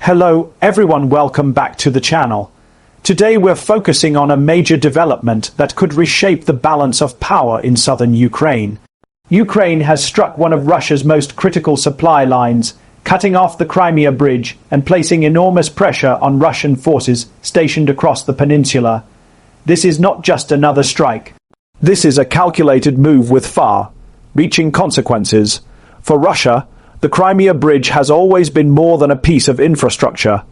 Hello everyone, welcome back to the channel. Today we're focusing on a major development that could reshape the balance of power in southern Ukraine. Ukraine has struck one of Russia's most critical supply lines, cutting off the Crimea bridge and placing enormous pressure on Russian forces stationed across the peninsula. This is not just another strike. This is a calculated move with far-reaching consequences. For Russia, the Crimea bridge has always been more than a piece of infrastructure.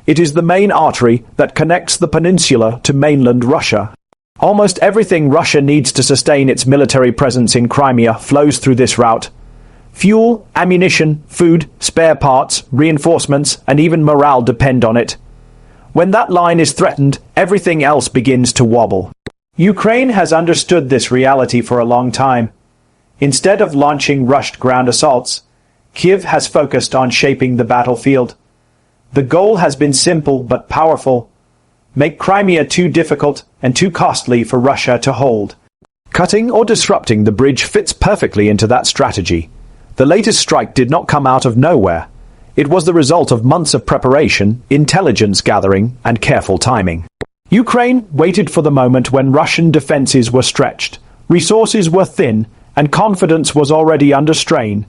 It is the main artery that connects the peninsula to mainland Russia. Almost everything Russia needs to sustain its military presence in Crimea flows through this route. Fuel, ammunition, food, spare parts, reinforcements, and even morale depend on it. When that line is threatened, everything else begins to wobble. Ukraine has understood this reality for a long time. Instead of launching rushed ground assaults, Kiev has focused on shaping the battlefield. The goal has been simple but powerful: make Crimea too difficult and too costly for Russia to hold. Cutting or disrupting the bridge fits perfectly into that strategy. The latest strike did not come out of nowhere. It was the result of months of preparation, intelligence gathering, and careful timing. Ukraine waited for the moment when Russian defenses were stretched, resources were thin, and confidence was already under strain.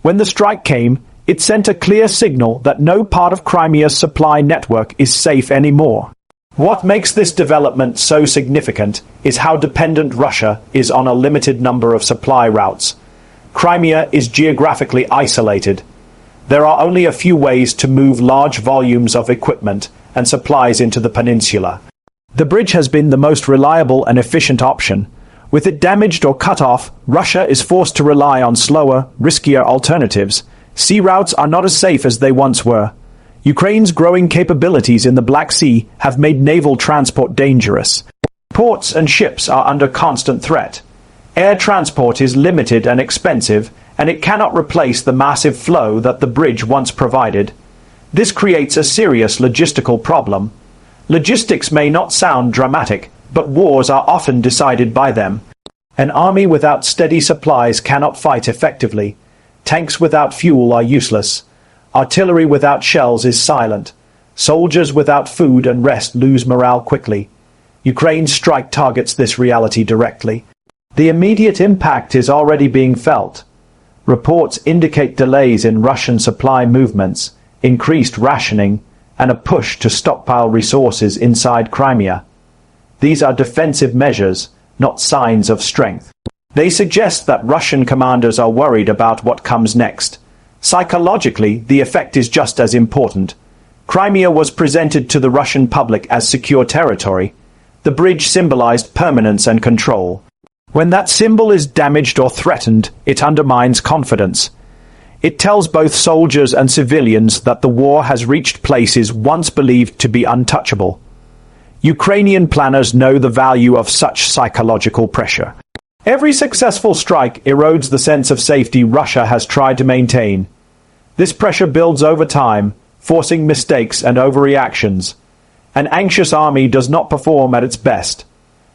When the strike came, it sent a clear signal that no part of Crimea's supply network is safe anymore. What makes this development so significant is how dependent Russia is on a limited number of supply routes. Crimea is geographically isolated. There are only a few ways to move large volumes of equipment and supplies into the peninsula. The bridge has been the most reliable and efficient option. With it damaged or cut off, Russia is forced to rely on slower, riskier alternatives. Sea routes are not as safe as they once were. Ukraine's growing capabilities in the Black Sea have made naval transport dangerous. Ports and ships are under constant threat. Air transport is limited and expensive, and it cannot replace the massive flow that the bridge once provided. This creates a serious logistical problem. Logistics may not sound dramatic, but wars are often decided by them. An army without steady supplies cannot fight effectively. Tanks without fuel are useless. Artillery without shells is silent. Soldiers without food and rest lose morale quickly. Ukraine's strike targets this reality directly. The immediate impact is already being felt. Reports indicate delays in Russian supply movements, increased rationing, and a push to stockpile resources inside Crimea. These are defensive measures, not signs of strength. They suggest that Russian commanders are worried about what comes next. Psychologically, the effect is just as important. Crimea was presented to the Russian public as secure territory. The bridge symbolized permanence and control. When that symbol is damaged or threatened, it undermines confidence. It tells both soldiers and civilians that the war has reached places once believed to be untouchable. Ukrainian planners know the value of such psychological pressure. Every successful strike erodes the sense of safety Russia has tried to maintain. This pressure builds over time, forcing mistakes and overreactions. An anxious army does not perform at its best.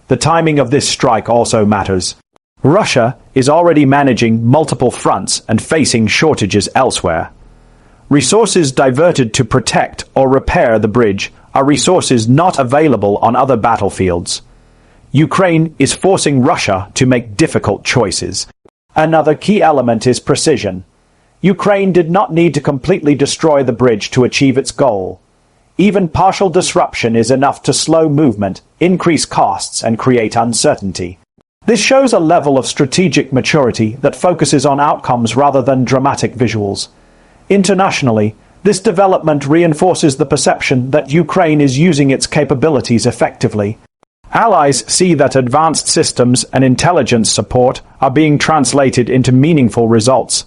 The timing of this strike also matters. Russia is already managing multiple fronts and facing shortages elsewhere. Resources diverted to protect or repair the bridge are resources not available on other battlefields. Ukraine is forcing Russia to make difficult choices. Another key element is precision. Ukraine did not need to completely destroy the bridge to achieve its goal. Even partial disruption is enough to slow movement, increase costs, and create uncertainty. This shows a level of strategic maturity that focuses on outcomes rather than dramatic visuals. Internationally, this development reinforces the perception that Ukraine is using its capabilities effectively. Allies see that advanced systems and intelligence support are being translated into meaningful results.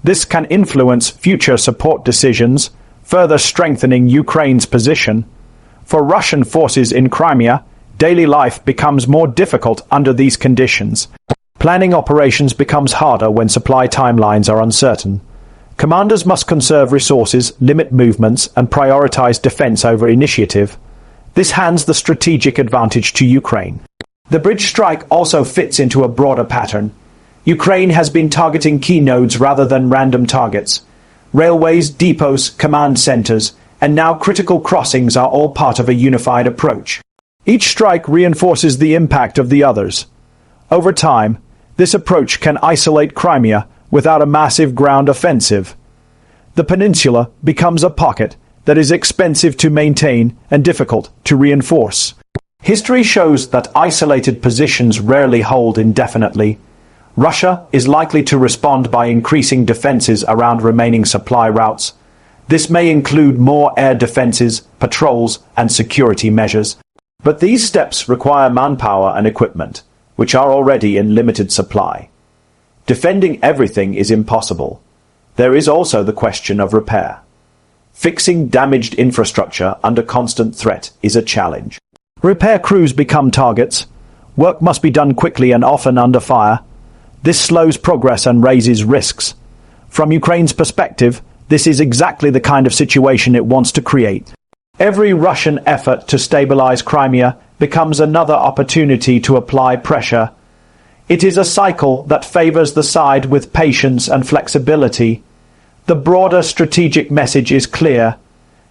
This can influence future support decisions, further strengthening Ukraine's position. For Russian forces in Crimea, daily life becomes more difficult under these conditions. Planning operations becomes harder when supply timelines are uncertain. Commanders must conserve resources, limit movements, and prioritize defense over initiative. This hands the strategic advantage to Ukraine. The bridge strike also fits into a broader pattern. Ukraine has been targeting key nodes rather than random targets. Railways, depots, command centers, and now critical crossings are all part of a unified approach. Each strike reinforces the impact of the others. Over time, this approach can isolate Crimea without a massive ground offensive. The peninsula becomes a pocket that is expensive to maintain and difficult to reinforce. History shows that isolated positions rarely hold indefinitely. Russia is likely to respond by increasing defenses around remaining supply routes. This may include more air defenses, patrols, and security measures. But these steps require manpower and equipment, which are already in limited supply. Defending everything is impossible. There is also the question of repair. Fixing damaged infrastructure under constant threat is a challenge. Repair crews become targets. Work must be done quickly and often under fire. This slows progress and raises risks. From Ukraine's perspective, this is exactly the kind of situation it wants to create. Every Russian effort to stabilize Crimea becomes another opportunity to apply pressure. It is a cycle that favors the side with patience and flexibility. The broader strategic message is clear.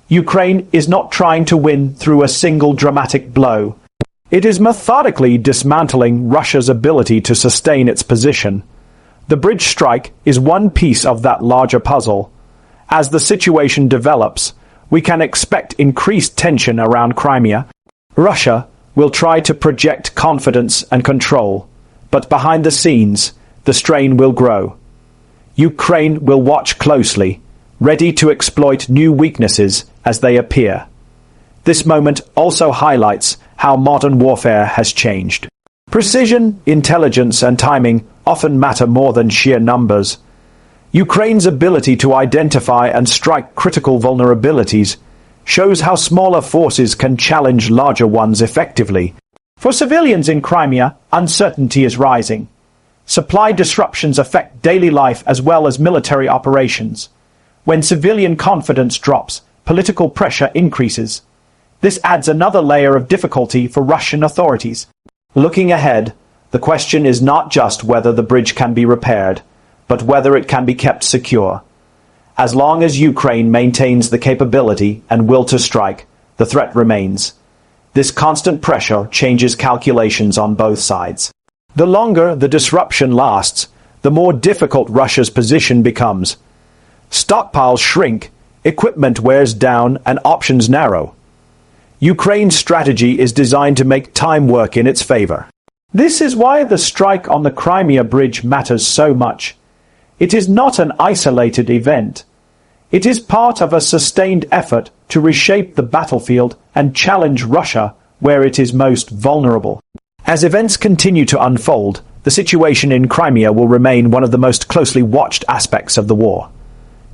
Ukraine is not trying to win through a single dramatic blow. It is methodically dismantling Russia's ability to sustain its position. The bridge strike is one piece of that larger puzzle. As the situation develops, we can expect increased tension around Crimea. Russia will try to project confidence and control, but behind the scenes, the strain will grow. Ukraine will watch closely, ready to exploit new weaknesses as they appear. This moment also highlights how modern warfare has changed. Precision, intelligence, and timing often matter more than sheer numbers. Ukraine's ability to identify and strike critical vulnerabilities shows how smaller forces can challenge larger ones effectively. For civilians in Crimea, uncertainty is rising. Supply disruptions affect daily life as well as military operations. When civilian confidence drops, political pressure increases. This adds another layer of difficulty for Russian authorities. Looking ahead, the question is not just whether the bridge can be repaired, but whether it can be kept secure. As long as Ukraine maintains the capability and will to strike, the threat remains. This constant pressure changes calculations on both sides. The longer the disruption lasts, the more difficult Russia's position becomes. Stockpiles shrink, equipment wears down, and options narrow. Ukraine's strategy is designed to make time work in its favor. This is why the strike on the Crimea bridge matters so much. It is not an isolated event. It is part of a sustained effort to reshape the battlefield and challenge Russia where it is most vulnerable. As events continue to unfold, the situation in Crimea will remain one of the most closely watched aspects of the war.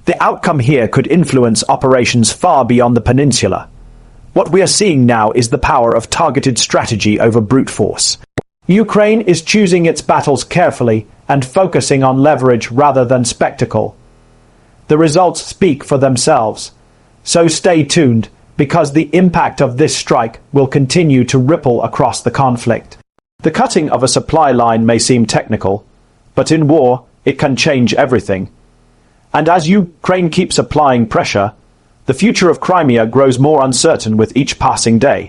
The outcome here could influence operations far beyond the peninsula. What we are seeing now is the power of targeted strategy over brute force. Ukraine is choosing its battles carefully and focusing on leverage rather than spectacle. The results speak for themselves. So stay tuned, because the impact of this strike will continue to ripple across the conflict. The cutting of a supply line may seem technical, but in war it can change everything. And as Ukraine keeps applying pressure, the future of Crimea grows more uncertain with each passing day.